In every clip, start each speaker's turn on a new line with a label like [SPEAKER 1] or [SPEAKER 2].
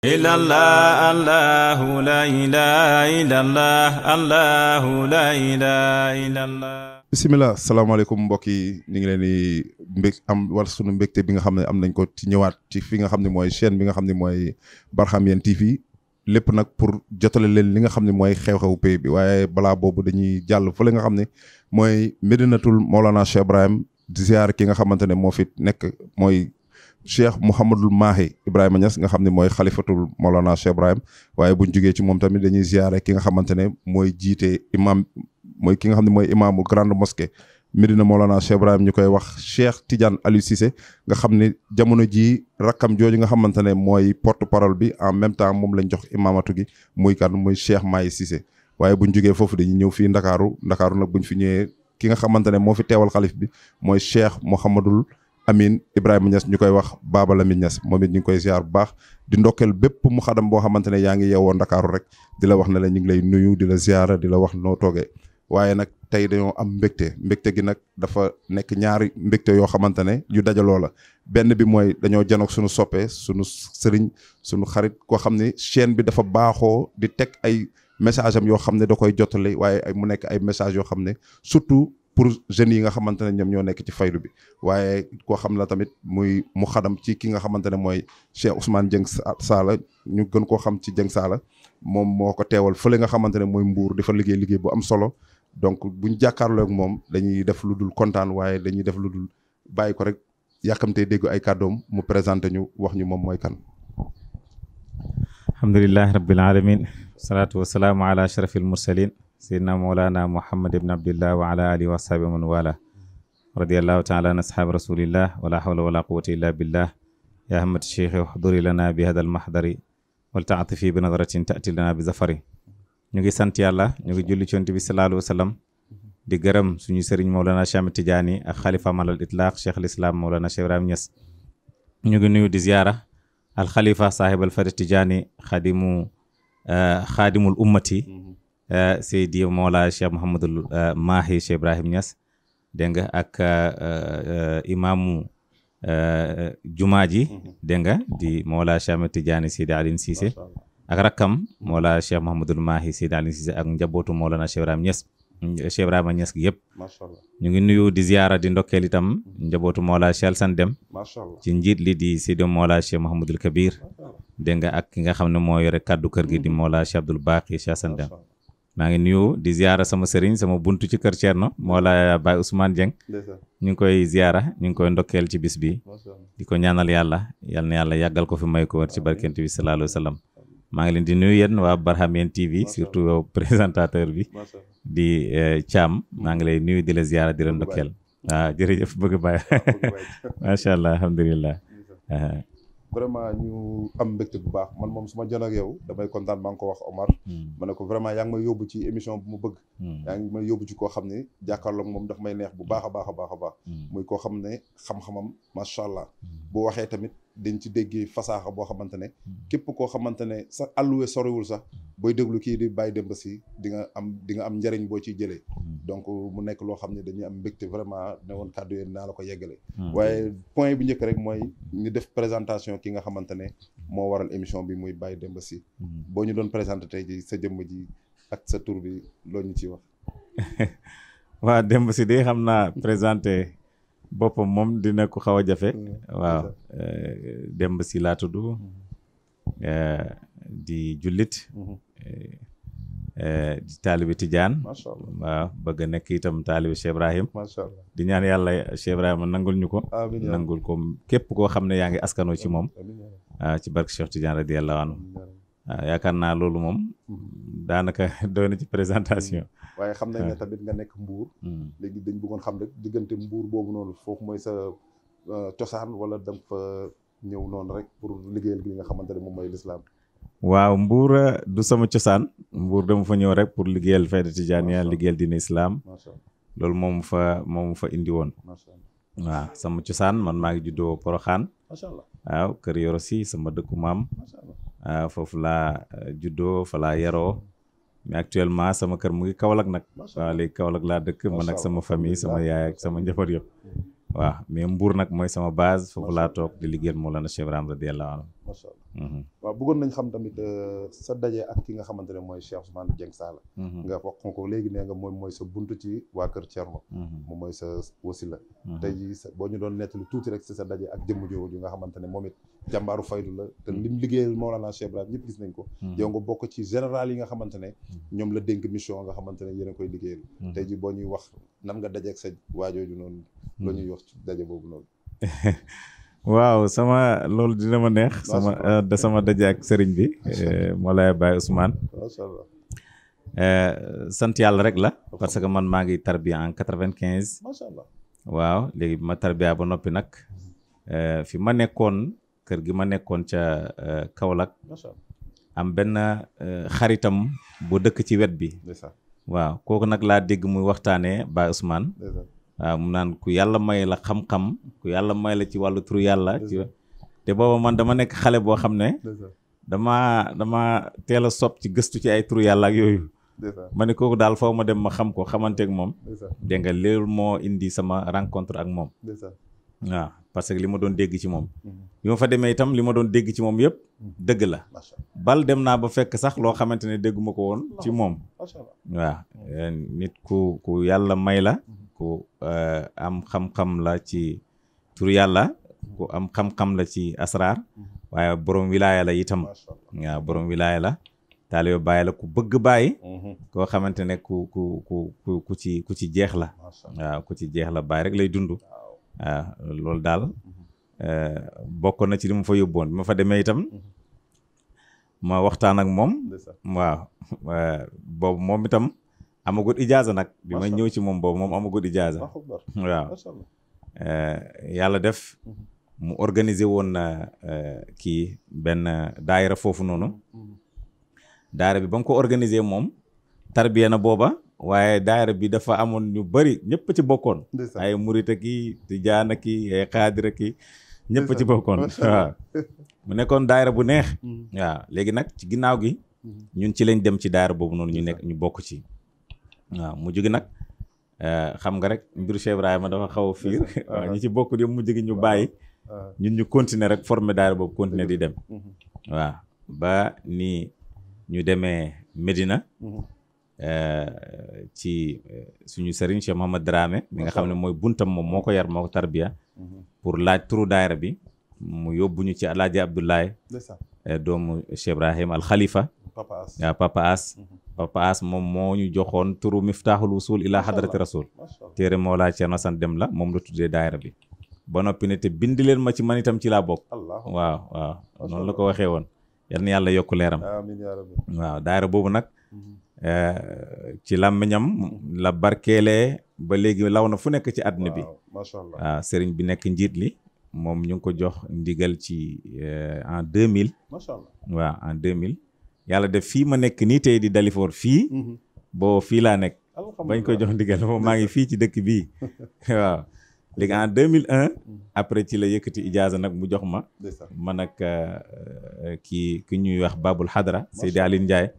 [SPEAKER 1] إلا الله الله لا إله إلا الله الله لا إله إلا الله.
[SPEAKER 2] bisimilah salaamaaleykum mbokk yi ñu ngi leen di am war sunu mbégte bi nga xam ne am nañ ko ci ñëwaat ci fi nga xam ne mooy chaîne bi nga xam ne mooy Barhamiennes TV lépp nag pour jotale leen li nga xam ne mooy xew-xewu pays bi waaye balaa boobu dañuy jàll fële nga xam ne mooy Medinatul Mawlana Cheikh Ibrahim di ziar ki nga xamante ne moo fi nekk mooy Cheikh Mouhamadul Mahi Ibrahima Niass nga xam ne mooy xalifatul Mawlana Cheikh Ibrahim waaye buñ jugee ci moom tamit dañuy ziare ki nga xamante ne mooy jiite imam mooy ki nga xam ne mooy imaamu grande mosquée Medina Mawlana Cheikh Ibrahim ñu koy wax Cheikh Tidiane Aliou Cissé nga xam ne jamono jii rakkam jooju nga xamante ne mooy porte parole bi en même temps moom lañ jox imaamatu gi muy kan muy Cheikh Mahi Cissé waaye buñ jugee foofu dañuy ñëw fii Ndakaaru nag buñ fi ñëwee ki nga xamante ne moo fi teewal xalif bi mooy Cheikh Mouhamadul Amin Ibrahima Niass ñu koy wax Baba Lamine Niass moom it ñu ngi koy ziar bu baax di ndokkeel bépp mu xadam boo xamante ne yaa ngi yeewoo Ndakaaru rek di la wax ne la ñu ngi lay nuyu di la ziar di la wax noo toogee waaye nag tey dañoo am mbégte gi nag dafa nekk ñaari mbégte yoo xamante ne yu dajaloo la benn bi mooy dañoo janoog suñu soppee suñu sëriñ suñu xarit koo xam ne chaîne bi dafa baaxoo di teg ay message am yoo xam ne da koy jottali waaye mu nekk ay message yoo xam ne surtout pour jeunes yi nga xamante ne ñoom ñoo nekk ci faydu bi waaye koo xam la tamit muy mu xadam ci ki nga xamante ne mooy Cheikh Ousmane Dieng Saala ñu gën koo xam ci Dieng Saala moom moo ko teewal fële nga xamante ne mooy Mbuur di fa liggéey bu am solo donc buñ jàkkaarloo ak moom dañuy def lu dul kontaan waaye dañuy def lu dul bàyyi ko rek yàkkamtee dégg ay kàddoom mu présenté ñu wax ñu moom mooy kan.
[SPEAKER 3] alhamdulillahi rabbil alamin salaatu wasalaamu ala ashrafil mursalin sayyidina mawlana muhammad ibn abdillah wa ala alihi wa ashabihi man wala radiyallahu taala an ashaabi rasulillah wala hawla wala quwwata illa billah ya hammat cheikh uhduri lana bi hada al mahdari wal taatifi bi nadratin taati lana bi zafari ñu ngi sant yàlla ñu ngi julli ci Yonent bi sallallahu alayhi wa sallam di gërëm suñu sëriñ Mawlana Cheikh Ahmed Tidiane ak xalifa malal itlaq Cheikh al Islam Mawlana Cheikh Ibrahim Niass ñu ngi nuyu di ziyaara al xalifa sahib al Fayda Tidiane xaadimul ummati Seydi Mawla Cheikh Mouhamadul Mahi Cheikh Ibrahim Niass dégg nga ak imaamu jumaa ji dégg nga di Mawla Cheikh Ahmed Tidiane Seydi Aliou Cissé ak rakkam Mawla Cheikh Mouhamadul Mahi Seydi Aliou Cissé ak njabootu Mawlana Cheikh Ibrahim Niass Cheikh Ibrahima Niass gi yëpp ñu ngi nuyu di ziyaara di ndokkeel itam njabootu Mawla Cheikh Alassane Dème ci njiit li di Seydi Mawla Cheikh Mouhamadul Kabir dégg nga ak ki nga xam ne moo yore kaddu kër gi di Mawla Cheikh Abdoul Baqi Cheikh Alassane Dème maa ngi nuyu di ziyaara sama sëriñ sama buntu ci kër Thierno Mawla Baye Ousmane Dieng ñu ngi koy ziyaara ñu ngi koy ndokkeel ci bis bi di ko ñaanal yàlla yal na yàlla yàggal ko fi may ko wër ci barkent bi sallallahu alayhi wa sallam maa ngi leen di nuyu yéen waa Barhamiennes TV surtout yow présentateur bi di Thiam maa ngi lay nuyu di la ziyaara di la ndokkeel waaw jërëjëf bëgg bàyyi macha allah alhamdulilah
[SPEAKER 2] vraiment ñu am mbégte bu baax man moom su ma jëloon ak yow damay kontaan maa ngi ko wax Omar ma ne ko vraiment yaa ngi may yóbbu ci émission bu mu bëgg yaa ngi may yóbbu ci koo xam ne jàkkaarloog moom daf may neex bu baax a baax a baax a baax muy koo xam ne xam-xamam macha allah bu waxee tamit dañ ci déggee fasaaxa boo xamante ne képp koo xamante ne sa alluwe soriwul sax booy déglu kii di Baye Demba Sy di nga am njëriñ boo ciy jëlee donc mu nekk loo xam ne dañuy am mbégte vraiment ne woon kàddu yéen naa la ko yeggale waaye point bi njëkk rek mooy ñu def présentation ki nga xamante ne moo waral émission bi muy Baye Demba Sy boo ñu doon présenté tey ji sa jëmm ji ak sa tur bi loolu ñu ciy wax
[SPEAKER 3] waa Demba Sy de xam naa présenté boppam moom dina ko xaw a jafe waaw Demba Sy laa tudd di jullit di taalibi Tijaan waaw bëgg a nekk itam taalibi Cheikh Ibrahim di ñaan yàlla Cheikh Ibrahima nangul ñu ko nangul ko képp koo xam ne yaa ngi askanoo ci moom ci barke Cheikh Tidiane radiyallahu anhu waaw yaakaar naa loolu moom daanaka doy na ci présentation
[SPEAKER 2] waaye xam nañ ne tamit nga nekk Mbuur léegi dañ bëggoon xam rek diggante Mbuur boobu noonu foofu mooy sa cosaan wala danga fa ñëw noonu rek pour liggéeyal gi nga xamante ne moom mooy lislaam
[SPEAKER 3] waaw Mbuur du sama cosaan Mbuur dama fa ñëw rek pour liggéeyal Fayda Tijaaniya liggéeyal diine islam loolu moom fa indi woon waaw sama cosaan man maa ngi juddoo Poroxaan waaw kër Yoro Si sama dëkku maam waaw foofu laa juddoo fa laa yaroo mais actuellement sama kër mu ngi Kaolack nag waaw léegi Kaolack laa dëkk man ak sama famille sama yaay ak sama njaboot yëpp waaw mais Mbuur nag mooy sama base foofu laa toog di liggéeyal Mawlana Cheikh Ibrahim radiyallahu anhu
[SPEAKER 2] macha allah. waaw bëggoon nañ xam tamit sa daje ak ki nga xamante ne mooy Cheikh Ousmane Dieng Saala. nga wax ko léegi nee nga moom mooy sa buntu ci waa kër Thierno. moom mooy sa wasila. tey jii boo ñu doon nettali tuuti rek si sa daje ak jëmm jooju nga xamante ne moom it jàmbaaru faydu la te lim liggéeyal Mawlana Cheikh Ibrahim ñëpp gis nañ ko. yow nga bokk ci général yi nga xamante ne ñoom la dénk mission nga xamante ne yéen a koy liggéeyal. tey jii boo ñuy wax nan nga daje ak sa waajooju noonu. la ñuy wax ci daje boobu noonu.
[SPEAKER 3] waaw loolu dina ma neex. sama daje ak sëriñ bi. Moulay Baye Ousmane.
[SPEAKER 2] macha allah.
[SPEAKER 3] sant yàlla rek la. parce que man maa ngi tarbiya en 95.
[SPEAKER 2] macha allah.
[SPEAKER 3] waaw léegi ma tarbiya ba noppi nag. fi ma nekkoon kër gi ma nekkoon ca Kaolack.
[SPEAKER 2] macha allah.
[SPEAKER 3] am benn xaritam bu dëkk ci wet bi. waaw kooku nag laa dégg muy waxtaanee Baye Ousmane. waaw mu naan ku yàlla may la xam-xam ku yàlla may la ci wàllu turu yàlla te booba man dama nekk xale boo xam ne dama teel a sopp ci gëstu ci ay turu yàlla ak yooyu ma ne kooku daal foo ma dem ma xam ko xamanteeg moom dégg nga loolu moo indi sama rencontre ak moom waaw parce que li ma doon dégg ci moom bi ma fa demee itam li ma doon dégg ci moom yëpp dëgg la bal dem naa ba fekk sax loo xamante ne dégguma ko woon ci moom waaw nit ku yàlla may la ku am xam-xam la ci tur yàlla ku am xam-xam la ci asraar waaye borom wilaaya la itam waaw borom wilaaya la taalibe Baay la ku bëgg Baay koo xamante ne ku ci jeex la waaw ku ci jeex la Baay rek lay dund waaw loolu daal bokk na ci li ma fa yóbboon bi ma fa demee itam ma waxtaan ak moom waaw boobu moom itam amagut ijaaza nag bi ma ñëw ci moom boobu moom amagut ijaaza waaw yàlla def mu organiser woon na kii benn daayira foofu noonu daayira bi ba nga ko organiser moom tarbiya na booba waaye daayira bi dafa amoon ñu bari ñëpp ci bokkoon ay murita ki tijaan ki ay xaadira ki ñëpp ci bokkoon waaw mu nekkoon daayira bu neex waaw léegi nag ci ginnaaw gi ñun ci lañ dem ci daayira boobu noonu ñu bokk ci waaw mu jóge nag xam nga rek mbiru Cheikh Ibrahima dafa xaw a fiir waaw ñi ci bokk yëpp mu jóge ñu bàyyi ñun ñu continuer rek former daara boobu continuer di dem waaw ba nii ñu demee Medina ci suñu sëriñ Cheikh Mohamad Dramé mi nga xam ne mooy buntam moom moo ko yar moo ko tarbiya pour laaj turu daayira bi mu yóbbu ñu ci Alaaji Abdoulaye doomu Cheikh Ibrahim al Khalifa waaw Papa As moom moo ñu joxoon turu Miftaaxul Wusul ila Hadrati Rasul téere Mawlaa Ceerno San Dem la moom la tuddee daayira bi ba noppi ne te bind leen ma ci man itam ci laa bokk waaw noonu la ko waxee woon yal na yàlla yokk leeram waaw daayira boobu nag ci làmmiñam la barkeelee ba léegi law na fu nekk ci àdduna bi waaw sëriñ bi nekk njiit li moom ñu ngi ko jox ndigal ci en 2000 waaw en 2000 yàlla def fii ma nekk nii tey di Dalifort fii boo fii laa nekk bañ koy jox ndigal moom maa ngi fii ci dëkk bii waaw léegi en 2001 après ci la yëkkati ijaaza nag mu jox ma man ak ki ñuy wax Babul Hadra Seydi Aline Ndiaye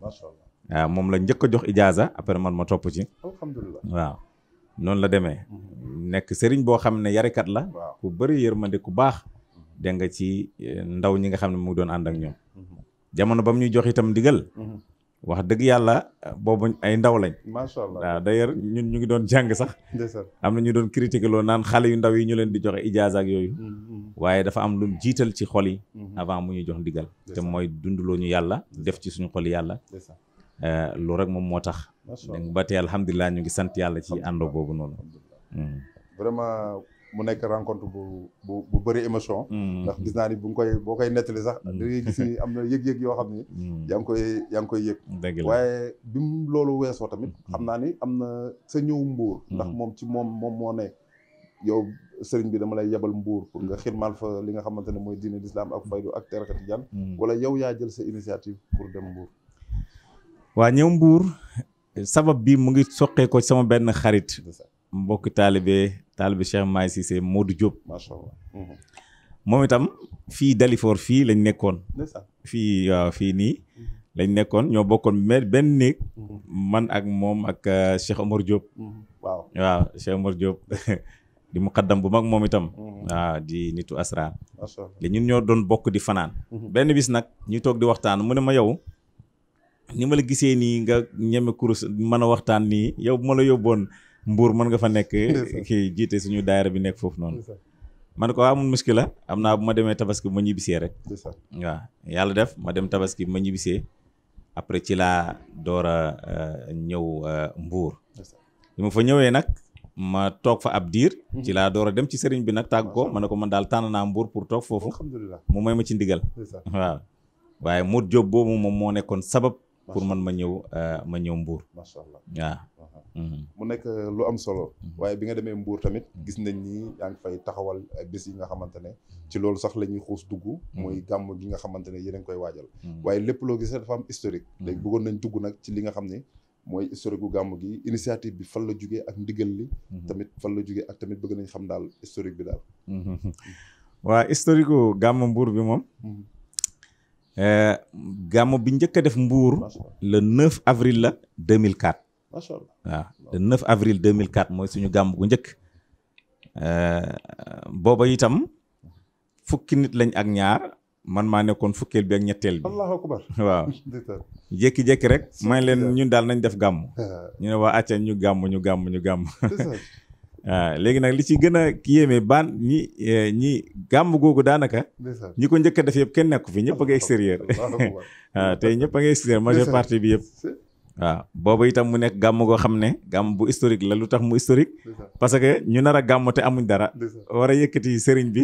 [SPEAKER 3] waaw moom la njëkk a jox ijaaza après man ma topp ci
[SPEAKER 2] alhamdulilah
[SPEAKER 3] waaw noonu la demee nekk sëriñ boo xam ne yarikat la ku bëri yërmande ku baax dégg nga ci ndaw ñi nga xam ne mu doon ànd ak ñoom jamono ba mu ñuy jox itam ndigal wax dëgg yàlla boobu ay ndaw lañ
[SPEAKER 2] macha allah
[SPEAKER 3] waaw d'ailleurs ñun ñu ngi doon jàng sax am na ñu doon critiquer loolu naan xale yu ndaw yi ñu leen di joxe ijaaza ak yooyu waaye dafa am lu jiital ci xol yi avant mu ñuy jox ndigal te mooy dundaloo ñu yàlla def ci suñu xol yàlla loolu rek moom moo tax ba tey alhamdulilah ñu ngi sant yàlla ci àndo boobu noonu
[SPEAKER 2] vraiment mu nekk rencontre bu bëri émotion ndax gis naa ni boo koy nettali sax da ngay gis ni am na yëg-yëg yoo xam ni yaa ngi koy yëg waaye bi mu loolu weesoo tamit xam naa ni am na sa ñëw Mbuur ndax moom moo ne yow sëriñ bi dama lay yebal Mbuur pour nga xirmal fa li nga xamante ne mooy diine l'islam ak faydu ak tariqa tijaan wala yow yaa jël sa initiative pour dem Mbuur
[SPEAKER 3] waa ñëw Mbuur sabab bi mu ngi soqee ko sama benn xarit mbokk taalibe Cheikh Maay Cissé Modou Diop
[SPEAKER 2] macha allah
[SPEAKER 3] moom itam fii Dalifort fii lañ nekkoon fii waaw fii nii lañ nekkoon ñoo bokkoon benn néeg man ak moom ak Cheikh Omar Diop waaw Cheikh Omar Diop di muqaddam bu mag moom itam waaw di nitu asrar
[SPEAKER 2] macha allah
[SPEAKER 3] li ñun ñoo doon bokk di fanaan benn bis nag ñu toog di waxtaan mu ne ma yow ni ma la gisee nii nga ñeme kurus mën a waxtaan nii yow bu ma la yóbboon Mbuur mën nga fa nekk kii jiite suñu daayira bi nekk foofu noonu man ko amul muskila am naa bu ma demee tabaski ma ñibbisee rek waaw yàlla def ma dem tabaski ma ñibbisee après ci laa door a ñëw Mbuur bi ma fa ñëwee nag ma toog fa ab diir ci laa door a dem ci sëriñ bi nag tàgg ko ma ne ko man daal tànn naa Mbuur pour toog foofu mu may ma ci ndigal waaw waaye Modou Diop boobu moom moo nekkoon sabab pour man ma ñëw Mbuur
[SPEAKER 2] macha allah
[SPEAKER 3] waaw
[SPEAKER 2] mu nekk lu am solo waaye bi nga demee Mbuur tamit gis nañ ni yaa ngi fay taxawal ay bés yi nga xamante ne ci loolu sax la ñuy xuus dugg muy gàmm gi nga xamante ne yéen a ngi koy waajal waaye lépp loo gis dafa am historique léegi bëggoon nañ dugg nag ci li nga xam ne mooy historique gu gàmm gi initiative bi fan la jugee ak ndigal li tamit fan la jugee ak tamit bëgg nañ xam daal historique bi daal
[SPEAKER 3] waa historique gu gàmm Mbuur bi moom gàmm bi njëkk a def Mbuur le 9 avril la 2004
[SPEAKER 2] macha allah
[SPEAKER 3] waaw le 9 avril 2004 mooy suñu gàmm gu njëkk booba itam fukki nit lañ ak ñaar man maa nekkoon fukkeel bi ak ñetteel bi
[SPEAKER 2] allahu akbar
[SPEAKER 3] waaw jékki-jékki rek may leen ñun daal nañ def gàmm ñu ne waa acca ñu gàmm waaw léegi nag li ci gën a yéeme baan ñi gàmm googu daanaka ñi ko njëkk a def yëpp kenn nekku fi ñëpp a ngi extérieur waaw tey ñëpp a ngi extérieur majeure partie bi yëpp waaw boobu itam mu nekk gàmm goo xam ne gàmm bu historique la lu tax mu historique parce que ñu nar a gàmm te amuñ dara war a yëkkati sëriñ bi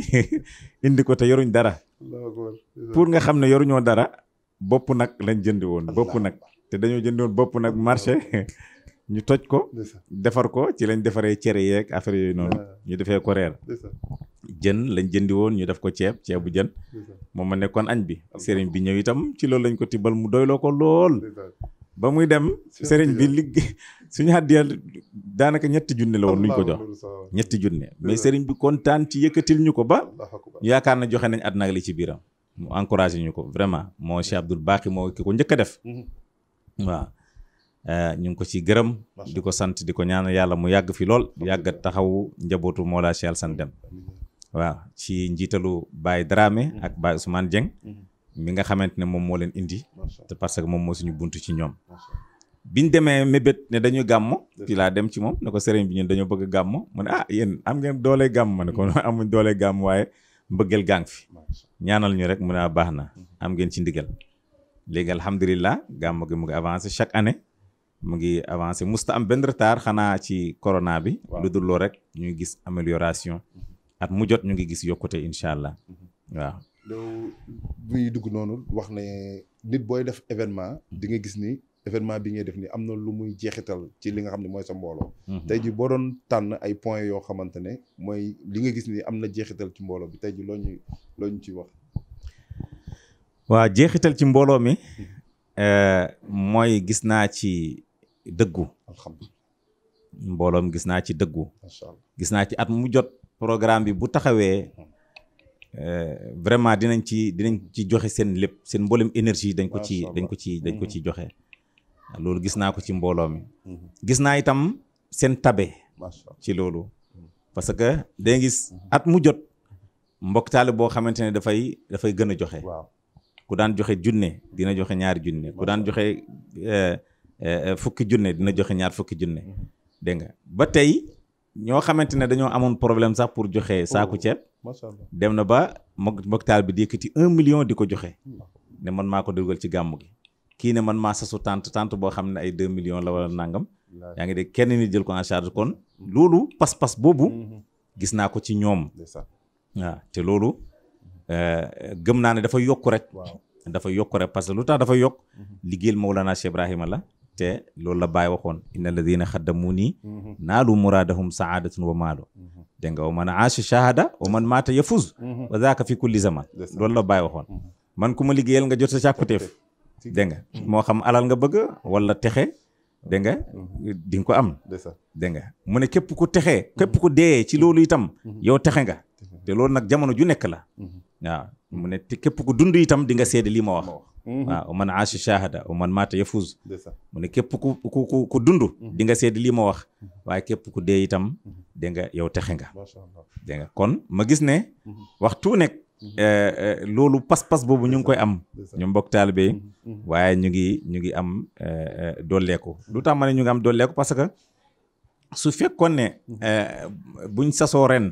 [SPEAKER 3] indi ko te yoruñ dara pour nga xam ne yoruñoo dara bopp nag lañ jëndi woon bopp nag te dañoo jëndi woon bopp nag marché ñu toj ko defar ko ci lañ defaree cere yeeg affaire yooyu noonu ñu defee ko reer jën lañ jëndi woon ñu def ko ceebu jën moom ma nekkoon añ bi sëriñ bi ñëw itam ci loolu lañ ko tibbal mu doyloo ko lool ba muy dem sëriñ bi liggéey suñu àddiya daanaka 3 junne la woon luñ ko jox 3 junne mais sëriñ bi kontaan ci yëkkatil ñu ko ba yaakaar na joxe nañ àddina ak li ci biiram mu encouragé ñu ko vraiment moo Cheikh Abdoul Baqi moo ki ko njëkk a def waaw ñu ngi ko ci gërëm di ko sant di ko ñaanal yàlla mu yàgg fi lool yàgg taxawu njabootu Mawlaa Cheikh Alassane Dème waaw ci njiitalu Baye Dramé ak Baye Ousmane Dieng mi nga xamante ne moom moo leen indi te parce que moom moo suñu buntu ci ñoom biñ demee mébét ne dañu gàmm fii laa dem ci moom ne ko sëriñ bi ñun dañoo bëgg gàmm mu ne yéen am ngeen doolee gàmm ma ne ko amuñ doolee gàmm waaye mbëggeel gang fi ñaanal ñu rek mu ne baax na am ngeen ci ndigal léegi alhamdulilah gàmm gi mu ngi avancé chaque année mu ngi avancé musta am benn retard xanaa ci corona bi lu dul loo rek ñu ngi gis amélioration at mu jot ñu ngi gis yokkute incha allah waaw
[SPEAKER 2] loolu bu ñuy dugg noonu wax ne nit booy def événement di nga gis ni événement bi ngay def ni am na lu muy jeexital ci li nga xam ne mooy sa mbooloo tey ji boo doon tànn ay points yoo xamante ne mooy li nga gis ni am na jeexital ci mbooloo bi tey ji loo ñu ci wax
[SPEAKER 3] waaw jeexital ci mbooloo mi mooy gis naa ci dëggu
[SPEAKER 2] alhamdulilah
[SPEAKER 3] mbooloo mi gis naa ci dëggu
[SPEAKER 2] macha allah
[SPEAKER 3] gis naa ci at mu jot programme bi bu taxawee vraiment dinañ ci joxe seen lépp seen mboolem énergie dañ ko ci joxe loolu gis naa ko ci mbooloo mi gis naa itam seen tabe ci loolu parce que day gis at mu jot mbokk taale boo xamante ne dafay gën a joxe ku daan joxe 1,000 dina joxe 2 junne ku daan joxe 10 junne dina joxe 20 junne dégg nga ba tey ñoo xamante ne dañoo amoon problème sax pour joxe saaku ceeb dem na ba mboktaal bi di yëkkati 1 million di ko joxe ne man maa ko dugal ci gàmmu gi kii ne man maa sasu tante boo xam ne ay 2 millions la wala nangam yaa ngi dégg kenn nit jël ko en charge kon loolu pas-pas boobu gis naa ko ci ñoom waaw te loolu gëm naa ne dafa yokk rek parce que lu tax dafa yokk liggéeyal Mawlana Cheikh Ibrahima la te loolu la Baye waxoon inna alladina xaddamuni naalu muraadahum saadatun wa maalu dégg nga wa man aasha shahada wa man maata yafuz wa zaaka fi kulli zaman loolu la Baye waxoon man ku ma liggéeyal nga jot sa càkkutéef dégg nga moo xam alal nga bëgg wala texe dégg nga di nga ko am dégg nga mu ne képp ku texee képp ku dee ci loolu itam yow texe nga te loolu nag jamono ju nekk la waaw mu ne te képp ku dund itam di nga seede lii ma wax waaw man aasha shahada wa man maata yafuz mu ne képp ku dund di nga seede lii ma wax waaye képp ku dee itam dégg nga yow texe nga dégg nga kon ma gis ne waxtu nekk loolu pas-pas boobu ñu ngi koy am ñu mbokk taalibe yi waaye ñu ngi am dolleeku lu tax ma ne ñu ngi am dolleeku parce que su fekkoon ne buñ sasoo ren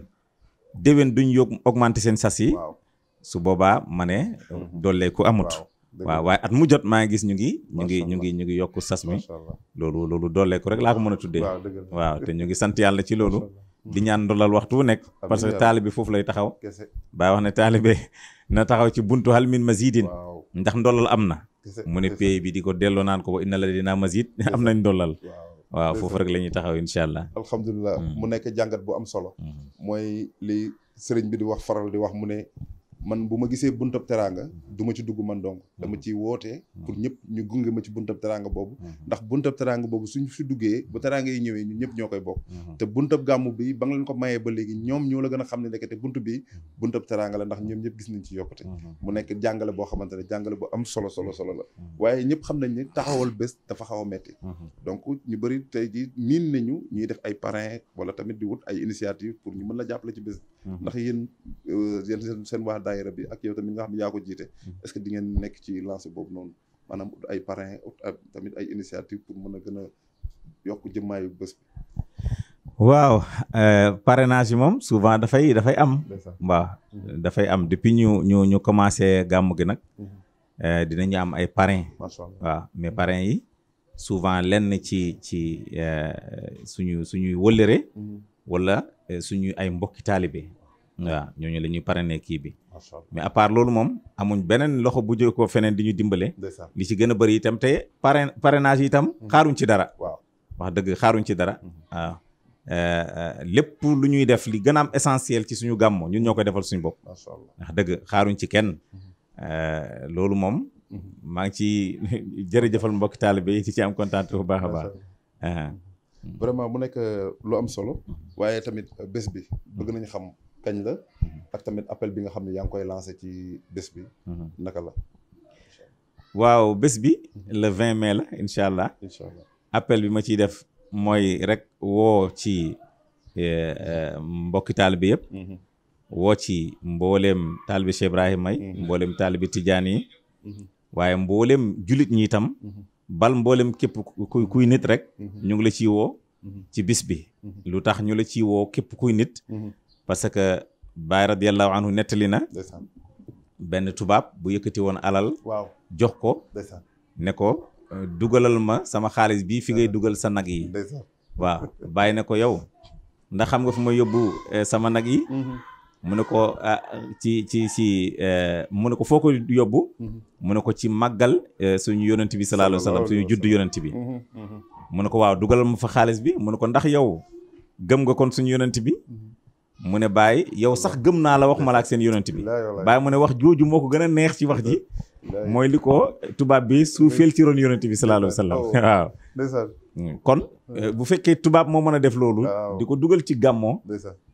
[SPEAKER 3] déwén duñ yóg augmenter seen sas yi su boobaa ma ne dolleeku amut waaw waaye at mu jot maa ngi gis ñu ngi yokk sas mi loolu dolleeku rek laa ko mën a tuddee waaw te ñu ngi sant yàlla ci loolu di ñaan ndolal waxtu wu nekk parce que taalibe foofu lay taxaw baa wax ne taalibe na taxaw ci buntu hal min mazidin ndax ndolal am na mu ne pay bi di ko delloo naan ko wa inna ladina mazid am nañ ndolal waaw foofu rek la ñuy taxaw incha allah
[SPEAKER 2] alhamdulilah mu nekk jàngat bu am solo mooy li sëriñ bi di wax faral di wax mu ne man bu ma gisee buntab teraanga du ma ci dugg man donc dama ci wootee pour ñëpp ñu gunge ma ci buntab teraanga boobu ndax buntab teraanga boobu suñ fi duggee bu teraanga yi ñëwee ñun ñëpp ñoo koy bokk te buntab gàmmu bi ba nga leen ko mayee ba léegi ñoom ñoo la gën a xam ne nekkate bunt bi buntab teraanga la ndax ñoom ñëpp gis nañ ci yokkute mu nekk jàngale boo xamante ne jàngale bu am solo la waaye ñëpp xam nañ ne taxawal bés dafa xaw a metti donc ñu bëri tey ji miin nañu ñuy def ay parrain wala tamit di wut ay initiative pour ñu mën la jàppale ci bés ndax yéen seen waa daayira bi ak yow tamit nga xam ne yaa ko jiite est-ce que di ngeen nekk ci lancé boobu noonu maanaam ut ay parrain ut tamit ay initiative pour mën a gën a yokk jëmmaayu bés bi
[SPEAKER 3] waaw parrainage yi moom souvent dafay am waaw dafay am depuis ñu commencé gàmmu gi nag dinañu am ay parrain waaw mais parrain yi souvent lenn ci suñuy wëllëre wala suñu ay mbokki taalibe waaw ñooñu la ñuy parrainer kii bi mais à part loolu moom amuñ beneen loxo bu jóge ko feneen di ñu dimbale li ci gën a bëri itam te parrainage yi itam xaaruñ ci dara wax dëgg xaaruñ ci dara waaw lépp lu ñuy def li gën a am essentiel ci suñu gàmmo ñun ñoo koy defal suñu bopp wax dëgg xaaruñ ci kenn loolu moom maa ngi ci jërëjëfal mbokki taalibe yi ci am kontaan bu baax a baax
[SPEAKER 2] vraiment mu nekk lu am solo waaye tamit bés bi bëgg nañu xam kañ la ak tamit appel bi nga xam ne yaa ngi koy lancé ci bés bi naka la
[SPEAKER 3] waaw bés bi le 20 mai la incha allah appel bi ma ciy def mooy rek woo ci mbokki taalibe yëpp woo ci mbooleem taalibe Cheikh Ibrahima May mbooleem taalibe Tidiane yi waaye mbooleem julit ñi itam bal mboolem képp kuy nit rek ñu ngi la ciy woo ci bis bi lu tax ñu la ciy woo képp kuy nit parce que Baay radiyallahu anhu nettali na benn tubaab bu yëkkati woon alal jox ko ne ko dugalal ma sama xaalis bi fi ngay dugal sa nag yi waaw bàyyi ne ko yow ndax xam nga fu ma yóbbu sama nag yi mu ne ko mu ne ko foo ko yóbbu mu ne ko ci màggal suñu yonent bi sallallahu alayhi wa sallam suñu juddu yonent bi mu ne ko waaw dugalal ma fa xaalis bi mu ne ko ndax yow gëm nga kon suñu yonent bi mu ne Baye yow sax gëm naa la wax ma la ak seen yonent bi Baye mu ne wax jooju moo ko gën a neex ci wax ji mooy li ko tubaab bi suufeel ci ron yonent bi sallallahu alayhi wa sallam waaw kon bu fekkee tubaab moo mën a def loolu di ko dugal ci gàmmoo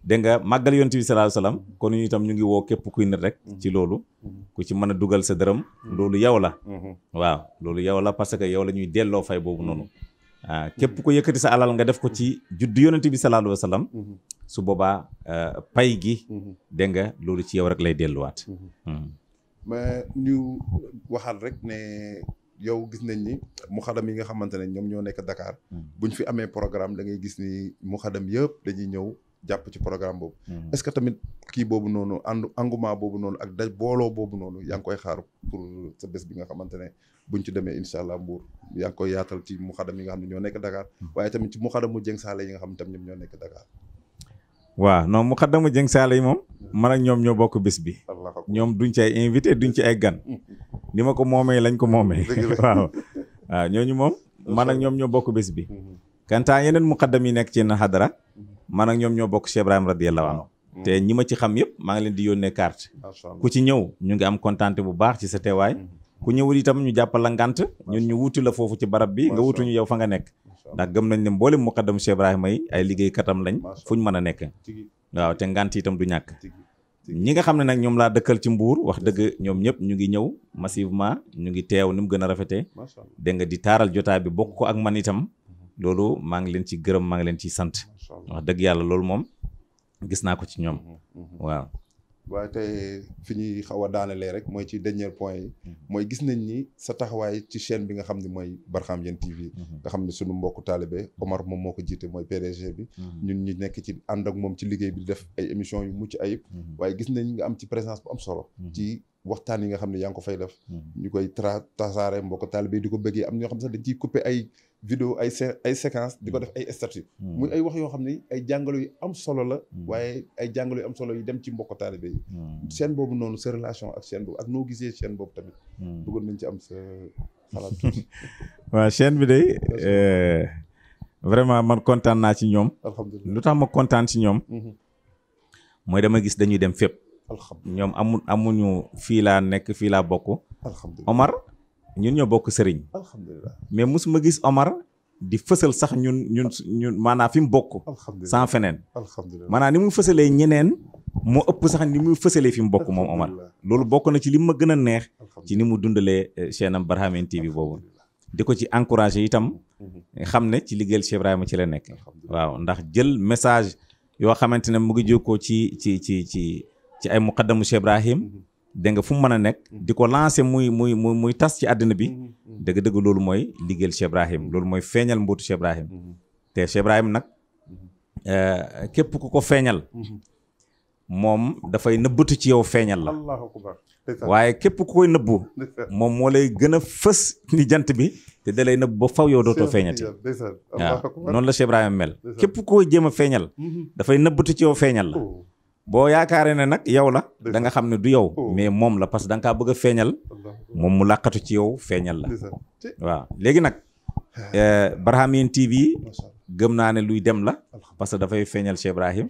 [SPEAKER 3] dégg nga màggal yonent bi sallallahu alayhi wa sallam kon ñu itam ñu ngi woo képp kuy nit rek ci loolu ku ci mën a dugal sa dërëm loolu yow la waaw loolu yow la parce que yow la ñuy delloo fay boobu noonu waaw képp ko yëkkati sa alal nga def ko ci juddu yonent bi sallallahu alayhi wa sallam su boobaa pay gi dégg nga loolu ci yow rek lay delluwaat
[SPEAKER 2] mais ñu waxaat rek ne yow gis nañ ni muxadam yi nga xamante ne ñoom ñoo nekk Dakar buñ fi amee programme da ngay gis ni muxadam yëpp dañuy ñëw jàpp ci programme boobu est-ce que tamit kii boobu noonu engouement boobu noonu ak daj booloo boobu noonu yaa ngi koy xaar pour sa bés bi nga xamante ne buñ ci demee incha allah Mbour yaa ngi koy yaatal ci muxadam yi nga xam ne ñoo nekk Dakar waaye tamit ci muxadamu Dieng Saala yi nga xam ne tam ñoom ñoo nekk Dakar
[SPEAKER 3] waaw non muxadamu Dieng Saala yi moom man ak ñoom ñoo bokk bés bi ñoom duñ ci ay invité duñ ci ay gan ni ma ko moomee lañ ko moomee waaw ñooñu moom man ak ñoom ñoo bokk bés bi kantaa yeneen muxadam yi nekk ci na xadara man ak ñoom ñoo bokk Cheikh Ibrahima radiyallahu anhu te ñi ma ci xam yëpp maa ngi leen di yónnee carte ku ci ñëw ñu ngi am kontaante bu baax ci sa teewaay ku ñëwul itam ñu jàppal la ngant ñun ñu wuti la foofu ci barab bi nga wutuñu yow fa nga nekk ndax gëm nañ ne mboolem muqaddam Cheikh Ibrahima yi ay liggéey katam lañ fuñ mën a nekk waaw te ngant itam du ñàkk ñi nga xam ne nag ñoom laa dëkkal ci Mbuur wax dëgg ñoom ñëpp ñu ngi ñëw massivement ñu ngi teew ni mu gën a rafetee dégg nga di taaral jotaay bi bokk ko ak man itam loolu maa ngi leen ci gërëm maa ngi leen ci sant wax dëgg yàlla loolu moom gis naa ko ci ñoom waaw.
[SPEAKER 2] waaye tey fi ñuy xaw a daanelee rek mooy ci dernier point yi mooy gis nañ ni sa taxawaay ci chaîne bi nga xam ne mooy Barham Yéene TV nga xam ne suñu mbokku taalibe Omar moom moo ko jiite mooy PDG bi ñun ñu nekk ci ànd ak moom ci liggéey bi di def ay émissions yu mucc ayib waaye gis nañ nga am ci présence bu am solo ci waxtaan yi nga xam ne yaa ngi ko fay def ñu koy tasaare mbokku taalibe di ko bëggee am ñoo xam ne sax dañ ciy coupé ay vidéo ay séquence di ko def ay statut muy ay wax yoo xam ne ay jàngalo yu am solo la waaye ay jàngalo yu am solo yu dem ci mbokk taalibe yi chaîne boobu noonu sa relation ak chaîne boobu ak noo gisee chaîne boobu tamit bëggoon nañ ci am sa xalaat tuuti
[SPEAKER 3] waaw chaîne bi day vraiment man kontaan naa ci ñoom
[SPEAKER 2] alhamdulilah
[SPEAKER 3] lu tax ma kontaan ci ñoom mooy dama gis dañuy dem fépp
[SPEAKER 2] alhamdulilah
[SPEAKER 3] ñoom amuñu fii laa nekk fii laa bokk
[SPEAKER 2] alhamdulilah
[SPEAKER 3] Omar ñun ñoo bokk sëriñ
[SPEAKER 2] alhamdulilah
[SPEAKER 3] mais musuma gis Omar di fësal sax ñun maanaam fi mu bokk sans feneen
[SPEAKER 2] alhamdulilah
[SPEAKER 3] maanaam ni mu fësalee ñeneen moo ëpp sax ni muy fësalee fi mu bokk moom Omar loolu bokk na ci li ma gën a neex ci ni mu dundalee chaîne am Barham Yéene TV boobu di ko ci encouragé itam xam ne ci liggéeyal Cheikh Ibrahima ci la nekk waaw ndax jël message yoo xamante ne mu ngi jógoo ci ay muqaddamu Cheikh Ibrahim dégg nga fu mu mën a nekk di ko lancé muy tas ci àddina bi dëgg-dëgg loolu mooy liggéeyal Cheikh Ibrahim loolu mooy feeñal mbootu Cheikh Ibrahim te Cheikh Ibrahim nag képp ku ko feeñal moom dafay nëbbatu ci yow feeñal la waaye képp ku koy nëbbu moom moo lay gën a fës ni jant bi te da lay nëbb ba faw yow dootoo feeñati waaw noonu la Cheikh Ibrahim mel képp ku koy jéem a feeñal dafay nëbbatu ci yow feeñal la boo yaakaaree ne nag yow la da nga xam ne du yow mais moom la parce que da nga kaa bëgg a feeñal moom mu làqatu ci yow feeñal la waaw léegi nag Barham Yéene TV gëm naa ne luy dem la parce que dafay feeñal Cheikh Ibrahim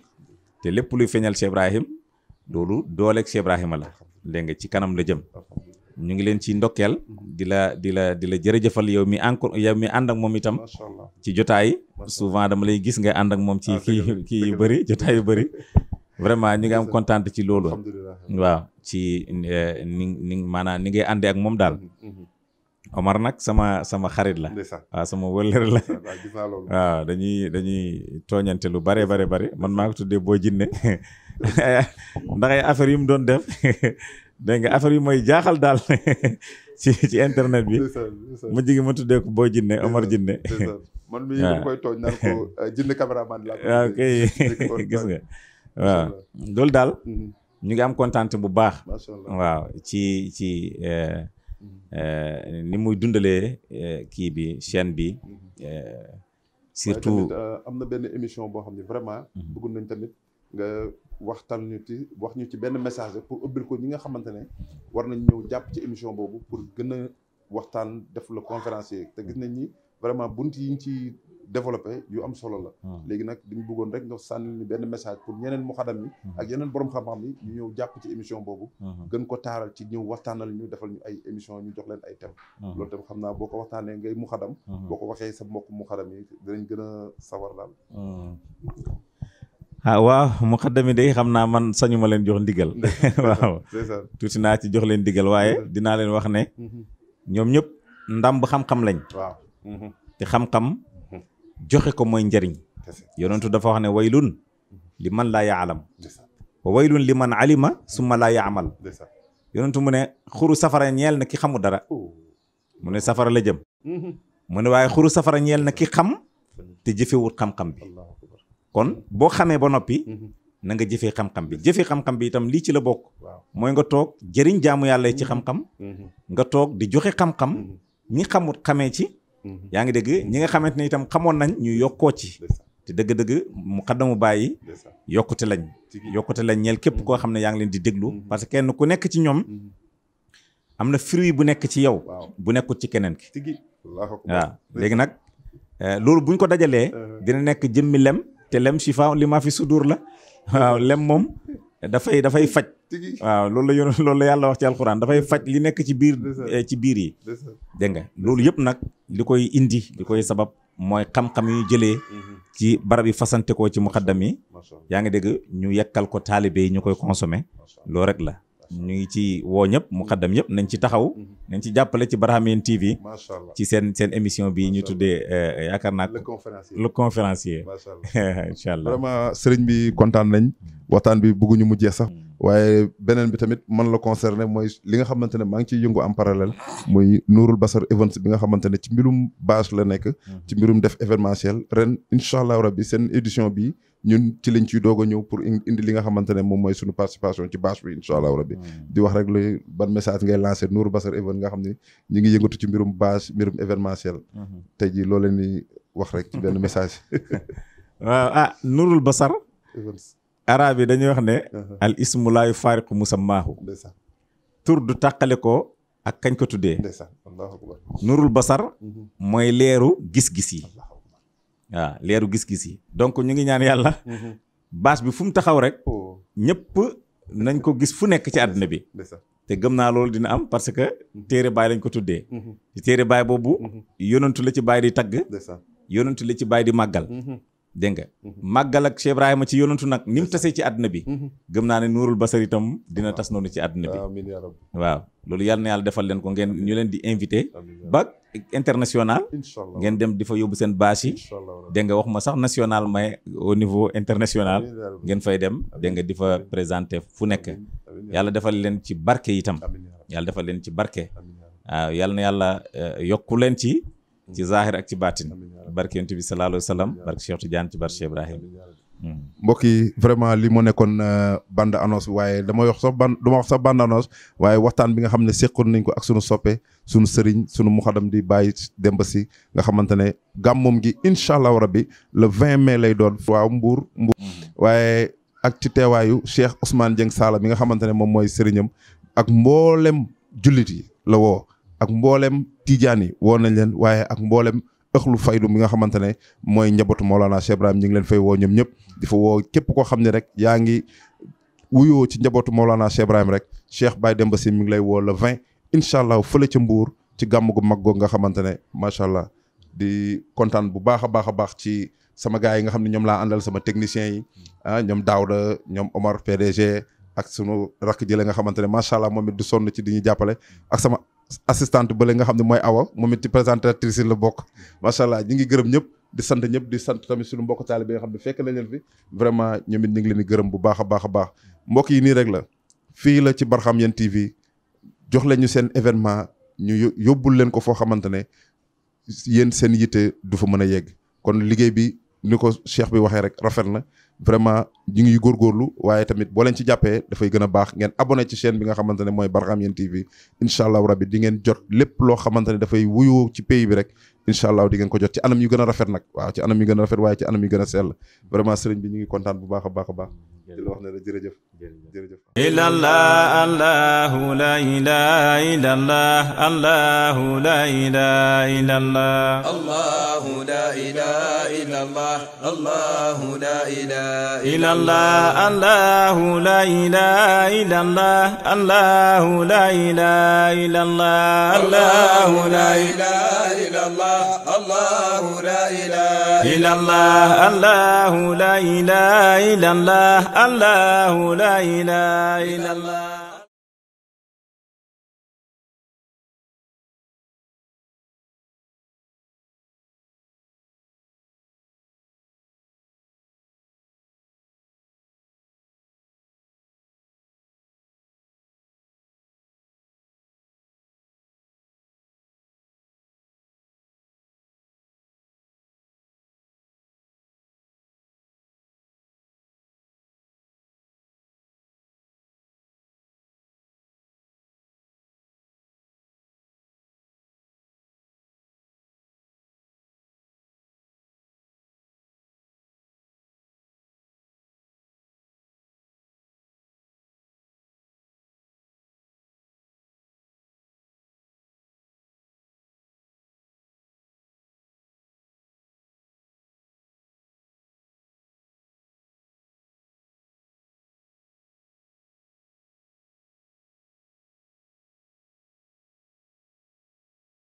[SPEAKER 3] te lépp luy feeñal Cheikh Ibrahim loolu dooleeg Cheikh Ibrahima la dégg nga ci kanam la jëm ñu ngi leen ci ndokkeel di la jërëjëfal yow mi ànd ak moom itam ci jotaay souvent dama lay gis nga ànd ak moom ci kii yu bëri jotaay yu bëri vraiment ñu ngi am kontaan ci loolu waaw ci ni maanaam ni ngay àndee ak moom daal Omar nag sama xarit la waaw sama wëllër la waaw dañuy tooñante lu bare man maa ko tuddee boo jinne ndax ay affaire yu mu doon def dégg nga affaire yu mooy jaaxal daal ci internet bi mu jigi ma tuddee ko boo jinne Omar jinne
[SPEAKER 2] man mi dama koy tooñ naan ko jinne cameraman la
[SPEAKER 3] waaw kay gis nga waaw loolu daal ñu ngi am kontaan bu baax waaw ci ni muy dundalee kii bi chaîne bi surtout
[SPEAKER 2] am na benn émission boo xam ne vraiment bëgg nañ tamit nga waxtaan wax ñu ci benn message pour ubbil ko ñi nga xamante ne war nañ ñëw jàpp ci émission boobu pour gën a waxtaan def la conférencier te gis nañ ni vraiment bunt yi ñu ci développé yu am solo la léegi nag dañu bëggoon rek nga sànni ni benn message pour ñeneen muxadam yi ak yeneen borom xam-xam yi ñu ñëw jàpp ci émission boobu gën ko taaral ci ñëw waxtaanal ñu defal ñu ay émission ñu jox leen ay thème loolu tam xam naa boo ko waxtaanee ngay muxadam boo ko waxee sa mbokk muxadam yi dinañ gën a sawar daal
[SPEAKER 3] waaw muxadam yi day xam naa man sañu ma leen jox ndigal waaw tuuti naa ci jox leen ndigal waaye dinaa leen wax ne ñoom ñëpp ndam bu xam-xam lañ
[SPEAKER 2] waaw
[SPEAKER 3] te xam-xam joxe ko mooy njariñ yonentu dafa wax ne waylun li man laa yaalam wa waylun li man alima summa laa yaamal yonentu mu ne xuru safara ñeel na ki xamu dara mu ne safara la jëm mu ne waaye xuru safara ñeel na ki xam te jëfewut xam-xam bi kon boo xamee ba noppi na nga jëfee xam-xam bi jëfee xam-xam bi itam lii ci la bokk mooy nga toog jëriñ jaamu yàlla ci xam-xam nga toog di joxe xam-xam ñi xamut xamee ci yaa ngi dégg ñi nga xamante ne itam xamoon nañ ñu yokkoo ci te dëgg-dëgg muqaddamu bàyyi yokkute lañ ñeel képp koo xam ne yaa ngi leen di déglu parce que kenn ku nekk ci ñoom am na fruit bu nekk ci yow bu nekkut ci keneen ki waaw léegi nag loolu buñ ko dajalee dina nekk jëmmi lem te lem shifa li ma fi sudur la waaw lem moom dafay faj waaw loolu la yàlla wax ci alxuraan dafay faj li nekk ci biir yi dégg nga loolu yëpp nag li koy indi li koy sabab mooy xam-xam yu jëlee ci barab yi fasante koo ci muqaddam yi yaa ngi dégg ñu yekkal ko taalibe yi ñu koy consommer loolu rek la ñu ngi ci woo ñëpp muqaddam yëpp nañ ci taxaw nañ ci jàppale ci Barhamiennes TV ci seen émission bi ñu tuddee yaakaar naa le conférencier incha allah
[SPEAKER 2] vraiment sëriñ bi kontaan nañ waxtaan bi bëgguñu mu jeex sax waaye beneen bi tamit man la concerné mooy li nga xamante ne maa ngi ciy yëngu en parallèle muy Nourul Basar Events bi nga xamante ne ci mbirum bâche la nekk ci mbirum def événementiel ren incha allah rabbi seen édition bi ñun ci lañ ciy doog a ñëw pour indi li nga xamante ne moom mooy suñu participation ci bâche bi incha allah rabbi di wax rek lu ban message ngay lancé Nourul Basar Events nga xam ne ñu ngi yëngatu ci mbirum bâche mbirum événementiel tey jii loo leen di wax rek ci benn message
[SPEAKER 3] waaw Nourul Basar arab yi dañuy wax ne al ismu laa yufaariqu musammaahu tur du tàqale ko ak kañ ko tuddee Nourul Basar mooy leeru gis-gis yi waaw leeru gis-gis yi donc ñu ngi ñaan yàlla bâche bi fu mu taxaw rek ñëpp nañ ko gis fu nekk ci àddina bi te gëm naa loolu dina am parce que téere baay lañ ko tuddee ci téere baay boobu yonantu la ci baay di tagg yonantu la ci baay di màggal dégg nga màggal ak Cheikh Ibrahima ci yonantu nag ni mu tasee ci àdduna bi gëm naa ne Nourul Basar itam dina tas noonu ci àdduna bi waaw loolu yàlla na yàlla defal leen ko ngeen ñu leen di invité ba international ngeen dem di fa yóbbu seen bâche yi dégg nga waxuma sax national mais au niveau international ngeen fay dem dégg nga di fa présenter fu nekk yàlla defal leen ci barke itam yàlla defal leen ci barke waaw yàlla na yàlla yokku leen ci zahir ak ci baatin barke yonent bi sallallahu alayhi wa sallam barke Cheikh Tidiane ci barke Cheikh Ibrahim
[SPEAKER 2] mbokk yi vraiment li moo nekkoon bande annonce waaye dama wax sax duma wax sax bande annonce waaye waxtaan bi nga xam ne seqoon nañ ko ak sunu soppe sunu sëriñ sunu muxadam di Baye Demba Sy nga xamante ne gàmmoom gi incha allahu rabbi le 20 mai lay doon waaw Mbour waaye ak ci teewaayu Cheikh Ousmane Dieng Sala mi nga xamante ne moom mooy sëriñam ak mboolem jullit yi la woo ak mboolem tijaan yi woo nañ leen waaye ak mboolem ëxlu faydu mi nga xamante ne mooy njabootu Mawlana Cheikh Ibrahim ñi ngi leen fay woo ñoom ñëpp di fa woo képp koo xam ne rek yaa ngi wuyoo ci njabootu Mawlana Cheikh Ibrahim rek Cheikh Baye Demba Sy mi ngi lay woo le 20 incha allah fële ca Mbuur ci gàmm gu mag googu nga xamante ne macha allah di kontaan bu baax a baax a baax ci sama gars yi nga xam ne ñoom laa àndal sama techniciens yi ñoom Daouda ñoom Omar PDG ak sunu rakk jële nga xamante ne macha allah moom it du sonn ci di ñu jàppale ak sama assistante bële nga xam ne mooy Awa moom it ci présentatrice la bokk macha allah ñi ngi gërëm ñëpp di sant ñëpp di sant tamit suñu mbokk taalibe nga xam ne fekk nañ leen fi vraiment ñoom it ñu ngi leen di gërëm bu baax a baax a baax mbokk yi nii rek la fii la ci Barhamiennes TV jox leen ñu seen événement ñu yóbbul leen ko foo xamante ne yéen seen yitte du fa mën a yegg kon liggéey bi ni ko cheikh bi waxee rek rafet na vraiment ñu ngi góorgóorlu waaye tamit boo leen ci jàppee dafay gën a baax ngeen abonné ci chaîne bi nga xamante ne mooy Barhamiennes TV incha allah rabbi di ngeen jot lépp loo xamante ne dafay wuyoo ci pays bi rek incha allah di ngeen ko jot ci anam yu gën a rafet nag waaw ci anam yu gën a rafet waaye ci anam yu gën a sell vraiment sëriñ bi ñu ngi kontaan bu baax a baax a baax di la wax ne la jërëjëf jërëjëf
[SPEAKER 1] ilallah allahu la ilaha illallah allahu la ilaha illallah allahu la ilaha illallah allahu la ilaha illallah allahu la ilaha illallah allahu la ilaha illallah allahu la ilaha illallah allahu la ilaha illallah allahu la ilaha illallah الله لا إله إلا الله